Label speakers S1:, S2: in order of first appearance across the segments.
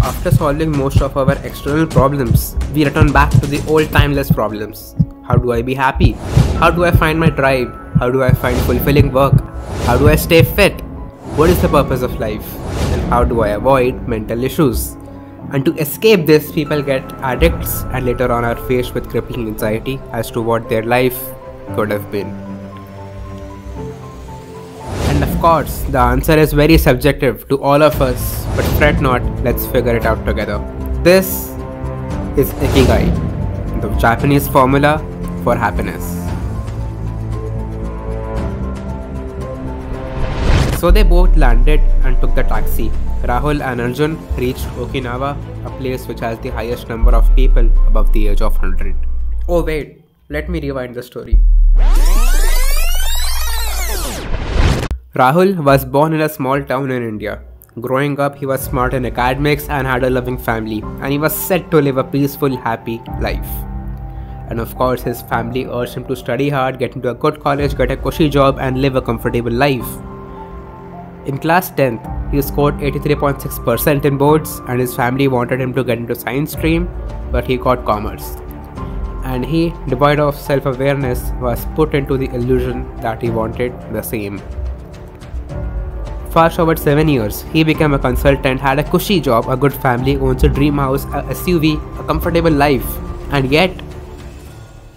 S1: After solving most of our external problems, we return back to the old timeless problems. How do I be happy? How do I find my tribe? How do I find fulfilling work? How do I stay fit? What is the purpose of life? And how do I avoid mental issues? And to escape this, people get addicts and later on are faced with crippling anxiety as to what their life could have been. And of course, the answer is very subjective to all of us, but fret not, let's figure it out together. This is Ikigai, the Japanese formula for happiness. So they both landed and took the taxi. Rahul and Arjun reached Okinawa, a place which has the highest number of people above the age of 100. Oh wait, let me rewind the story. Rahul was born in a small town in India. Growing up, he was smart in academics and had a loving family, and he was set to live a peaceful, happy life. And of course, his family urged him to study hard, get into a good college, get a cushy job, and live a comfortable life. In class 10th, he scored 83.6% in boards, and his family wanted him to get into science stream, but he got commerce. And he, devoid of self-awareness, was put into the illusion that he wanted the same. Fast forward 7 years, he became a consultant, had a cushy job, a good family, owns a dream house, a SUV, a comfortable life, and yet,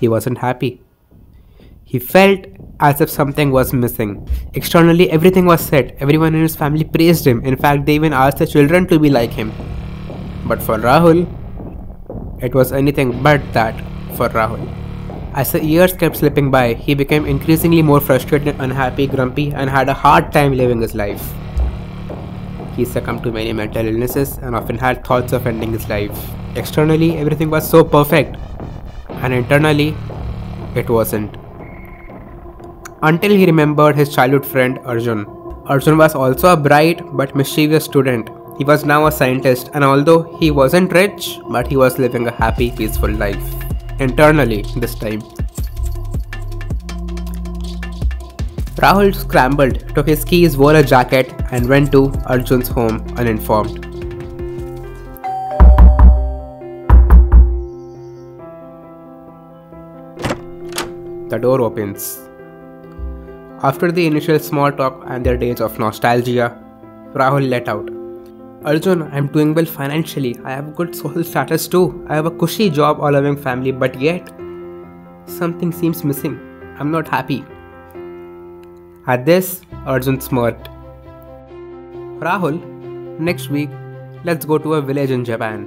S1: he wasn't happy. He felt as if something was missing. Externally, everything was set, everyone in his family praised him, in fact, they even asked the children to be like him. But for Rahul, it was anything but that for Rahul. As the years kept slipping by, he became increasingly more frustrated, unhappy, grumpy, and had a hard time living his life. He succumbed to many mental illnesses and often had thoughts of ending his life. Externally, everything was so perfect, and internally, it wasn't. Until he remembered his childhood friend Arjun. Arjun was also a bright but mischievous student. He was now a scientist, and although he wasn't rich, but he was living a happy, peaceful life. Internally, this time. Rahul scrambled, took his keys, wore a jacket, and went to Arjun's home uninformed. The door opens. After the initial small talk and their days of nostalgia, Rahul let out. Arjun, I'm doing well financially. I have a good social status too. I have a cushy job, a loving family, but yet, something seems missing. I'm not happy. At this, Arjun smirked. Rahul, next week, let's go to a village in Japan.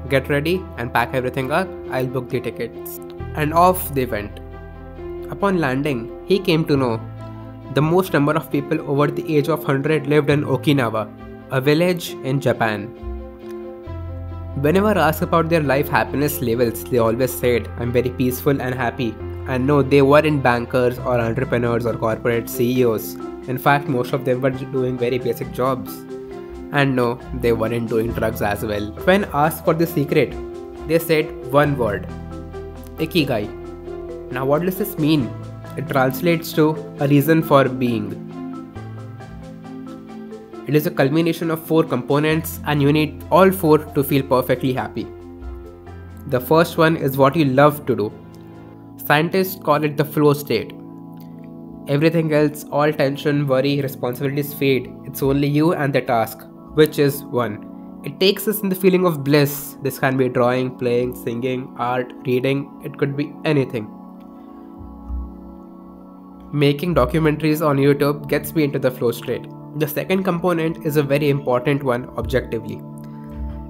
S1: Get ready and pack everything up. I'll book the tickets. And off they went. Upon landing, he came to know the most number of people over the age of 100 lived in Okinawa, a village in Japan. Whenever asked about their life happiness levels, they always said, I'm very peaceful and happy. And no, they weren't bankers or entrepreneurs or corporate CEOs. In fact, most of them were doing very basic jobs. And no, they weren't doing drugs as well. When asked for the secret, they said one word, Ikigai. Now what does this mean? It translates to a reason for being. It is a culmination of 4 components and you need all 4 to feel perfectly happy. The first one is what you love to do. Scientists call it the flow state. Everything else, all tension, worry, responsibilities fade. It's only you and the task, which is 1. It takes us in the feeling of bliss. This can be drawing, playing, singing, art, reading. It could be anything. Making documentaries on YouTube gets me into the flow state. The second component is a very important one objectively.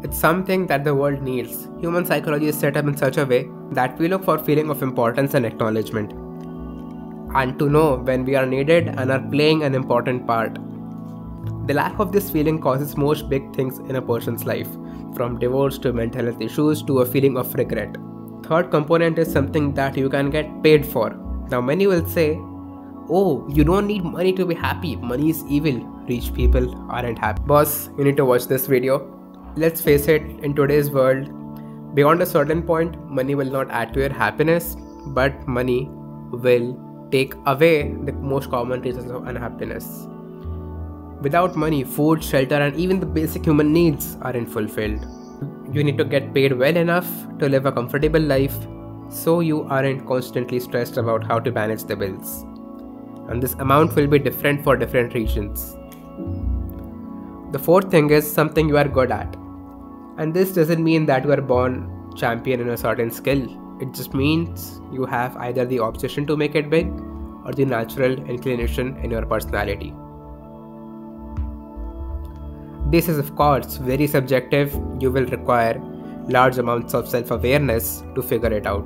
S1: It's something that the world needs. Human psychology is set up in such a way that we look for feeling of importance and acknowledgement. And to know when we are needed and are playing an important part. The lack of this feeling causes most big things in a person's life, from divorce to mental health issues to a feeling of regret. Third component is something that you can get paid for. Now many will say, oh, you don't need money to be happy. Money is evil. Rich people aren't happy. Boss, you need to watch this video. Let's face it, in today's world, beyond a certain point, money will not add to your happiness, but money will take away the most common reasons of unhappiness. Without money, food, shelter, and even the basic human needs aren't fulfilled. You need to get paid well enough to live a comfortable life so you aren't constantly stressed about how to manage the bills. And this amount will be different for different regions. The fourth thing is something you are good at. And this doesn't mean that you are born champion in a certain skill. It just means you have either the obsession to make it big or the natural inclination in your personality. This is of course very subjective. You will require large amounts of self-awareness to figure it out.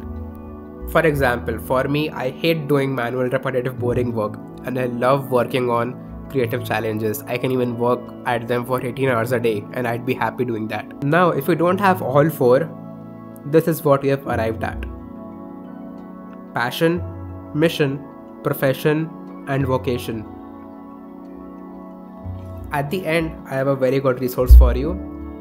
S1: For example, for me, I hate doing manual, repetitive, boring work, and I love working on creative challenges. I can even work at them for 18 hours a day, and I'd be happy doing that. Now, if you don't have all four, this is what we have arrived at: passion, mission, profession, and vocation. At the end, I have a very good resource for you.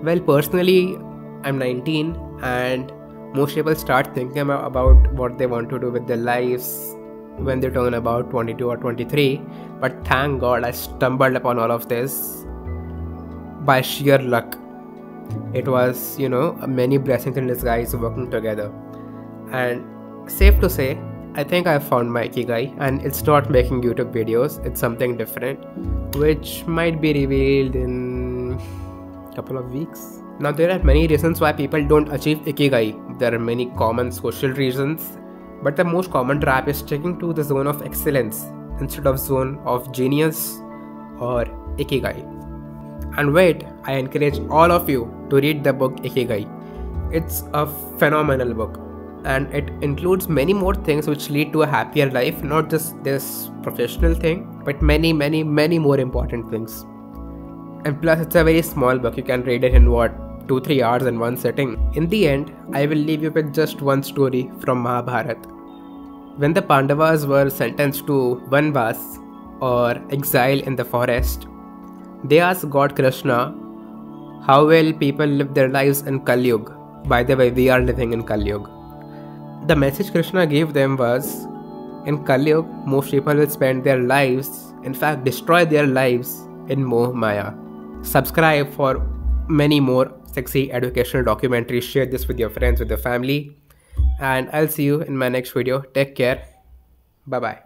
S1: Well, personally, I'm 19 and most people start thinking about what they want to do with their lives when they turn about 22 or 23. But thank God I stumbled upon all of this by sheer luck. It was, many blessings in disguise working together. And safe to say, I think I found my Ikigai, and it's not making YouTube videos, it's something different, which might be revealed in a couple of weeks. Now, there are many reasons why people don't achieve Ikigai. There are many common social reasons, but the most common trap is sticking to the zone of excellence instead of zone of genius or Ikigai. And wait, I encourage all of you to read the book Ikigai. It's a phenomenal book, and it includes many more things which lead to a happier life, not just this professional thing, but many more important things. And plus, it's a very small book. You can read it in 2-3 hours in one sitting. In the end, I will leave you with just one story from Mahabharata. When the Pandavas were sentenced to Vanvas, or exile in the forest, they asked God Krishna, how will people live their lives in Kali Yuga? By the way, we are living in Kali Yuga. The message Krishna gave them was, in Kali Yuga, most people will spend their lives, in fact destroy their lives in Moh Maya. Subscribe for many more sexy educational documentaries. Share this with your friends, with your family, and I'll see you in my next video. Take care. Bye bye.